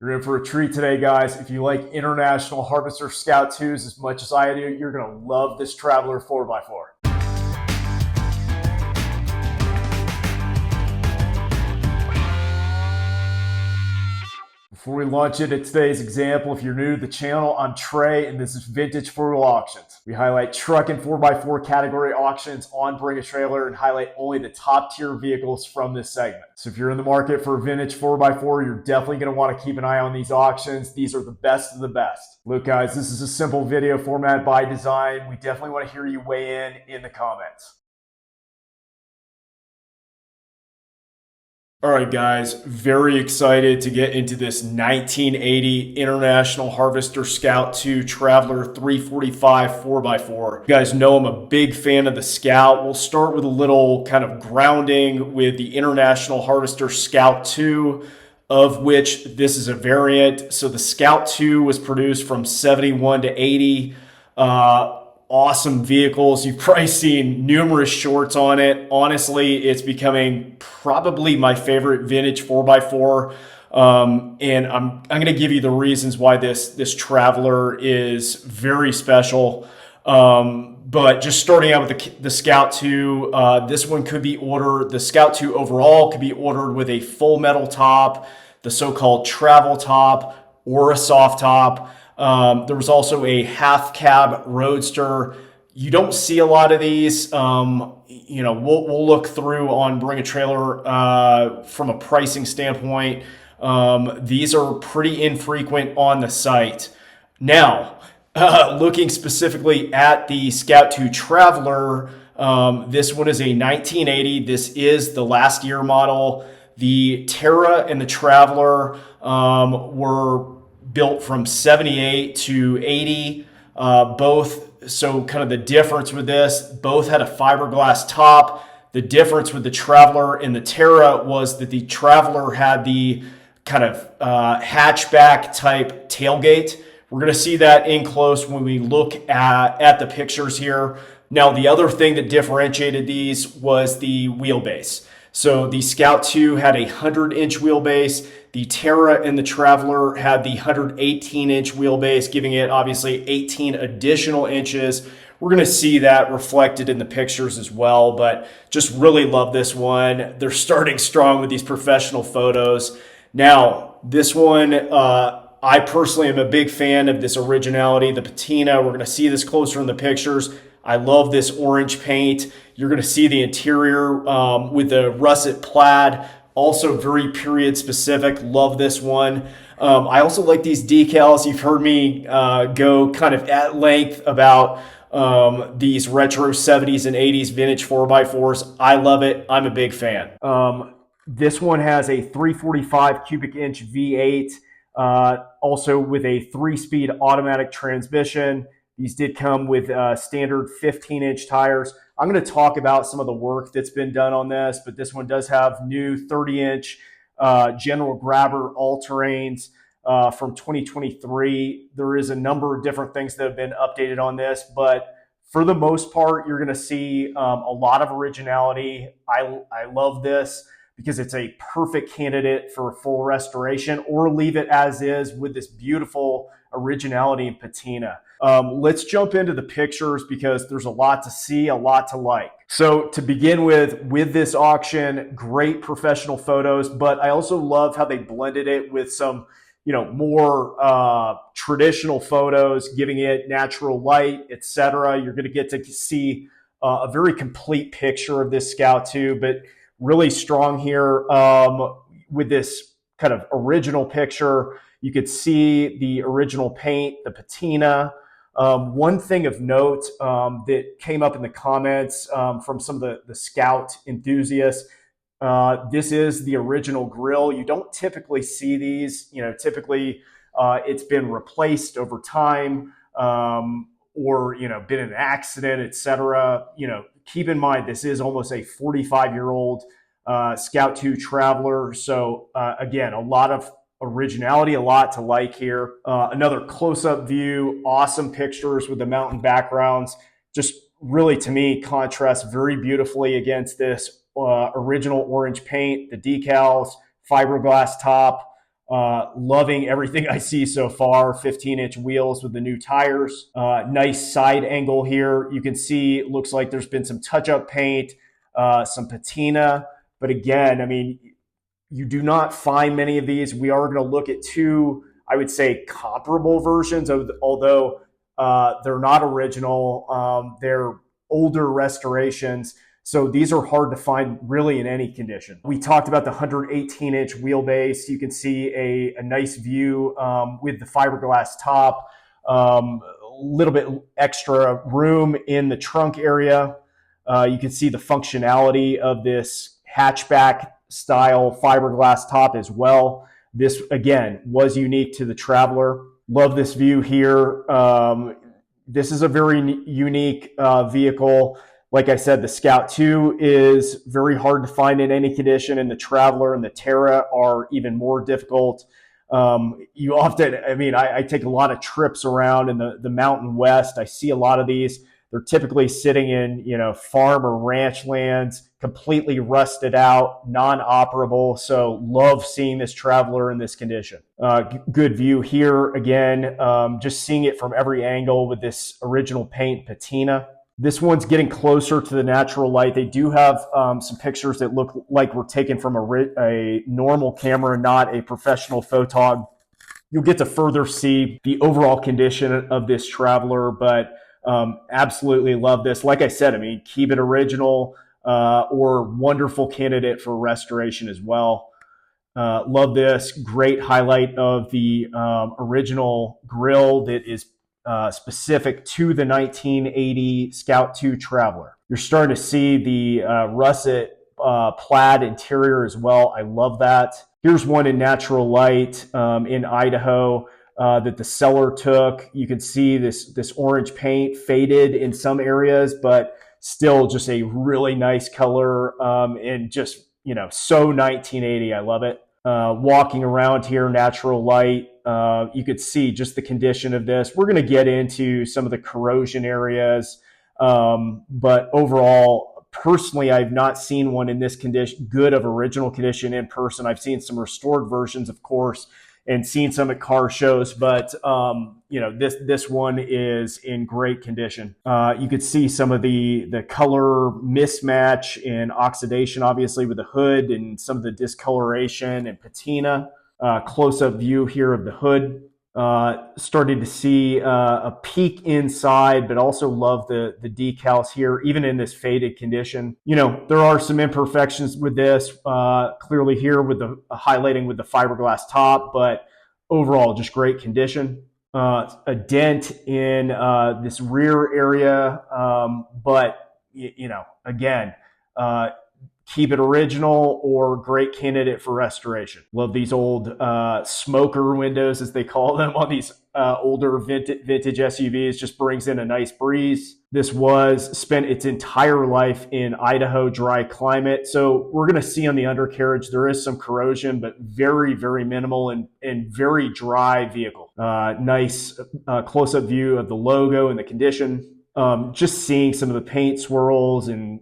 You're in for a treat today, guys. If you like International Harvester Scout 2s as much as I do, you're going to love this Traveler 4x4. Before we launch into today's example, if you're new to the channel, I'm Trey, and this is Vintage 4-Wheel Auctions. We highlight truck and 4x4 category auctions on Bring a Trailer and highlight only the top tier vehicles from this segment. So if you're in the market for a vintage 4x4, you're definitely going to want to keep an eye on these auctions. These are the best of the best. Look, guys, this is a simple video format by design. We definitely want to hear you weigh in the comments. All right, guys, very excited to get into this 1980 International Harvester Scout 2 Traveler 345 4x4. You guys know I'm a big fan of the Scout. We'll start with a little kind of grounding with the International Harvester Scout 2, of which this is a variant. So the Scout 2 was produced from 71 to 80. Awesome vehicles. You've probably seen numerous shorts on it. Honestly, it's becoming probably my favorite vintage 4x4. And I'm going to give you the reasons why this Traveler is very special. But just starting out with the Scout 2, this one could be ordered, the Scout 2 overall could be ordered with a full metal top, the so-called travel top, or a soft top. There was also a half cab roadster. You don't see a lot of these. We'll look through on Bring a Trailer from a pricing standpoint. These are pretty infrequent on the site. Now, looking specifically at the Scout 2 Traveler, this one is a 1980. This is the last year model. The Terra and the Traveler were built from 78 to 80, both. So kind of the difference with this, both had a fiberglass top. The difference with the Traveler and the Terra was that the Traveler had the kind of hatchback type tailgate. We're going to see that in close when we look at the pictures here. Now, the other thing that differentiated these was the wheelbase. So the Scout 2 had a 100-inch wheelbase. The Terra and the Traveler had the 118-inch wheelbase, giving it obviously 18 additional inches. We're going to see that reflected in the pictures as well, but just really love this one. They're starting strong with these professional photos. Now, this one, I personally am a big fan of this originality, the patina. We're going to see this closer in the pictures. I love this orange paint. You're going to see the interior with the russet plaid. Also very period specific. Love this one. I also like these decals. You've heard me go kind of at length about these retro 70s and 80s vintage 4x4s. I love it. I'm a big fan. This one has a 345 cubic inch V8, also with a 3-speed automatic transmission. These did come with standard 15-inch tires. I'm going to talk about some of the work that's been done on this, but this one does have new 30-inch general grabber all-terrains from 2023. There is a number of different things that have been updated on this, but for the most part, you're going to see a lot of originality. I love this because it's a perfect candidate for a full restoration, or leave it as is with this beautiful originality and patina. Let's jump into the pictures because there's a lot to see, a lot to like. So to begin with this auction, great professional photos, but I also love how they blended it with some, more traditional photos, giving it natural light, etc. You're going to get to see a very complete picture of this Scout 2, but really strong here with this kind of original picture. You could see the original paint, the patina. One thing of note that came up in the comments from some of the Scout enthusiasts, this is the original grille. You don't typically see these. Typically it's been replaced over time or, been an accident, etc. Keep in mind, this is almost a 45-year-old Scout 2 Traveler. So again, a lot of originality, a lot to like here. Another close-up view, awesome pictures with the mountain backgrounds. Just really, to me, contrasts very beautifully against this original orange paint, the decals, fiberglass top. Loving everything I see so far. 15-inch wheels with the new tires. Nice side angle here. You can see it looks like there's been some touch-up paint, some patina. But again, I mean, you do not find many of these. We are going to look at two, I would say, comparable versions, although they're not original. They're older restorations. So these are hard to find really in any condition. We talked about the 118-inch wheelbase. You can see a nice view with the fiberglass top, a little bit extra room in the trunk area. You can see the functionality of this hatchback style fiberglass top as well. This, again, was unique to the Traveler. Love this view here. This is a very unique vehicle. Like I said, the Scout 2 is very hard to find in any condition, and the Traveler and the Terra are even more difficult. You often, I mean, I take a lot of trips around in the Mountain West. I see a lot of these. They're typically sitting in, farm or ranch lands, completely rusted out, non-operable. So love seeing this Traveler in this condition. Good view here. Again, just seeing it from every angle with this original paint patina. This one's getting closer to the natural light. They do have some pictures that look like were taken from a normal camera, not a professional photog. You'll get to further see the overall condition of this Traveler, but absolutely love this. Like I said, I mean, keep it original or wonderful candidate for restoration as well. Love this. Great highlight of the original grille that is specific to the 1980 Scout 2 Traveler. You're starting to see the Russet Plaid Interior as well. I love that. Here's one in natural light in Idaho that the seller took. You can see this orange paint faded in some areas, but still just a really nice color and just, so 1980. I love it. Walking around here, natural light, you could see just the condition of this. We're going to get into some of the corrosion areas, but overall, personally, I've not seen one in this condition, good of original condition in person. I've seen some restored versions, of course, and seen some at car shows, but this one is in great condition. You could see some of the color mismatch and oxidation, obviously, with the hood and some of the discoloration and patina. Close-up view here of the hood. Started to see a peek inside, but also love the decals here, even in this faded condition. There are some imperfections with this, clearly here with the highlighting with the fiberglass top, but overall just great condition. A dent in this rear area, but again, keep it original or great candidate for restoration. Love these old smoker windows, as they call them, on these older vintage SUVs. Just brings in a nice breeze. This spent its entire life in Idaho dry climate. So we're going to see on the undercarriage, there is some corrosion, but very, very minimal and very dry vehicle. Nice close-up view of the logo and the condition. Just seeing some of the paint swirls and,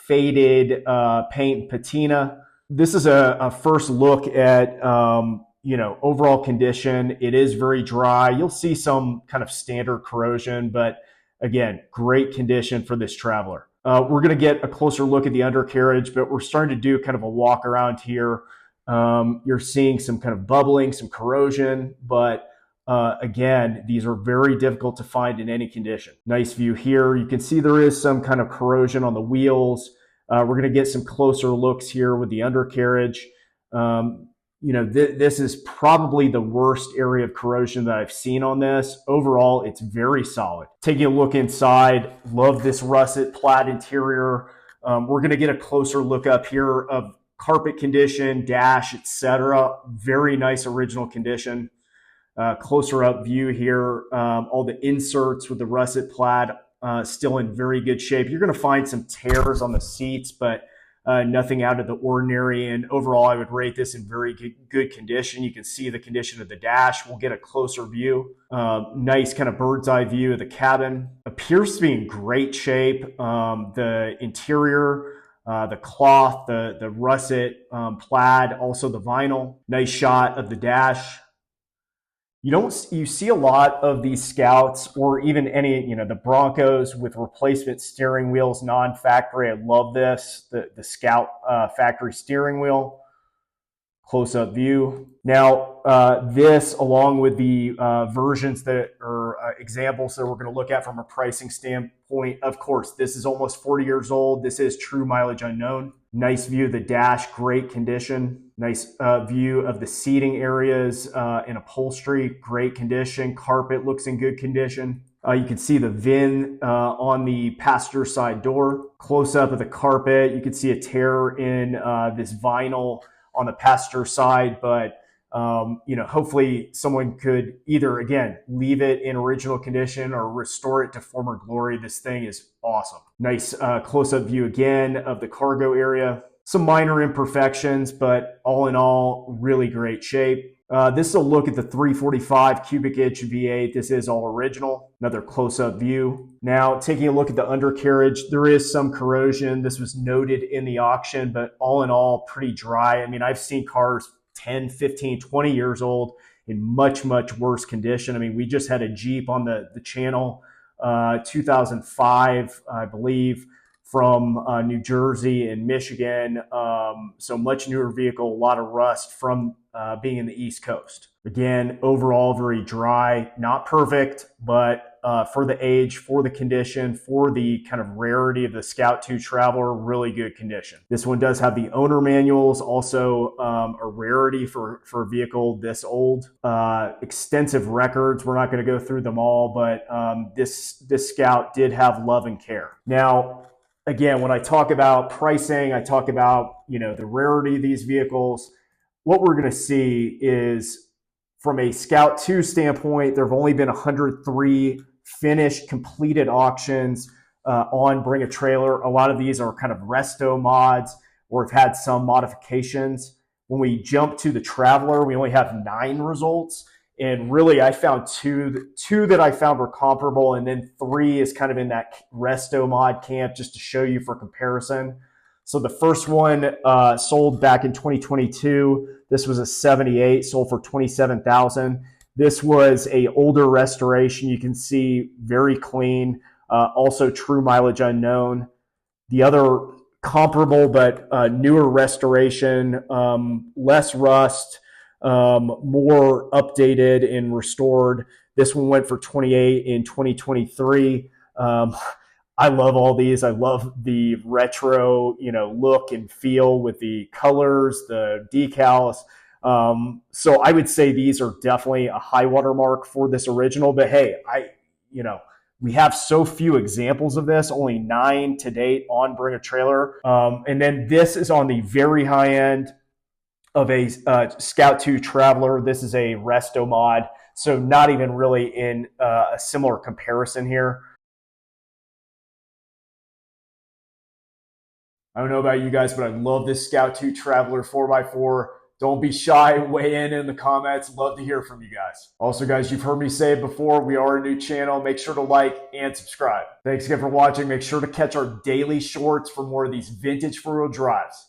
faded paint patina. This is a first look at, overall condition. It is very dry. You'll see some kind of standard corrosion, but again, great condition for this Traveler. We're going to get a closer look at the undercarriage, but we're starting to do kind of a walk around here. You're seeing some kind of bubbling, some corrosion, but again, these are very difficult to find in any condition. Nice view here. You can see there is some kind of corrosion on the wheels. We're going to get some closer looks here with the undercarriage. This is probably the worst area of corrosion that I've seen on this. Overall, it's very solid. Taking a look inside, love this Russet Plaid Interior. We're going to get a closer look up here of carpet condition, dash, etc. Very nice original condition. Closer up view here, all the inserts with the Russet Plaid still in very good shape. You're going to find some tears on the seats, but nothing out of the ordinary. And overall, I would rate this in very good condition. You can see the condition of the dash. We'll get a closer view. Nice kind of bird's eye view of the cabin. Appears to be in great shape. The interior, the cloth, the russet plaid, also the vinyl. Nice shot of the dash. You see a lot of these Scouts, or even any, the Broncos with replacement steering wheels, non-factory. I love this, the Scout factory steering wheel. Close-up view. Now, this, along with the versions that are examples that we're going to look at from a pricing standpoint, of course, this is almost 40 years old. This is true mileage unknown. Nice view of the dash, great condition. Nice view of the seating areas and upholstery, great condition. Carpet looks in good condition. You can see the VIN on the passenger side door. Close up of the carpet. You can see a tear in this vinyl on the passenger side, but hopefully someone could either, again, leave it in original condition or restore it to former glory. This thing is awesome. Nice close-up view again of the cargo area. Some minor imperfections, but all in all, really great shape. This is a look at the 345 cubic inch V8. This is all original. Another close-up view. Now, taking a look at the undercarriage, there is some corrosion. This was noted in the auction, but all in all, pretty dry. I mean, I've seen cars 10, 15, 20 years old in much, much worse condition. I mean, we just had a Jeep on the channel, 2005, I believe, from New Jersey and Michigan. So much newer vehicle, a lot of rust from being in the East Coast. Again, overall, very dry, not perfect, but for the age, for the condition, for the kind of rarity of the Scout 2 Traveler, really good condition. This one does have the owner manuals, also a rarity for a vehicle this old. Extensive records. We're not going to go through them all, but this Scout did have love and care. Now, again, when I talk about pricing, I talk about, the rarity of these vehicles. What we're going to see is, from a Scout 2 standpoint, there have only been 103 finished, completed auctions on Bring a Trailer. A lot of these are kind of resto mods or have had some modifications. When we jump to the Traveler, we only have 9 results. And really, I found two that I found were comparable, and then 3 is kind of in that resto mod camp, just to show you for comparison. So the first one sold back in 2022. This was a 78, sold for $27,000. This was a older restoration. You can see very clean, also true mileage unknown. The other comparable but newer restoration, less rust, more updated and restored. This one went for $28,000 in 2023. I love all these. I love the retro, look and feel with the colors, the decals. So I would say these are definitely a high water mark for this original. But hey, we have so few examples of this, only 9 to date on Bring a Trailer. And then this is on the very high end of a Scout 2 Traveler. This is a resto mod, so not even really in a similar comparison here. I don't know about you guys, but I love this Scout 2 Traveler 4x4. Don't be shy, weigh in the comments. Love to hear from you guys. Also, guys, you've heard me say it before, we are a new channel. Make sure to like and subscribe. Thanks again for watching. Make sure to catch our daily shorts for more of these vintage four-wheel drives.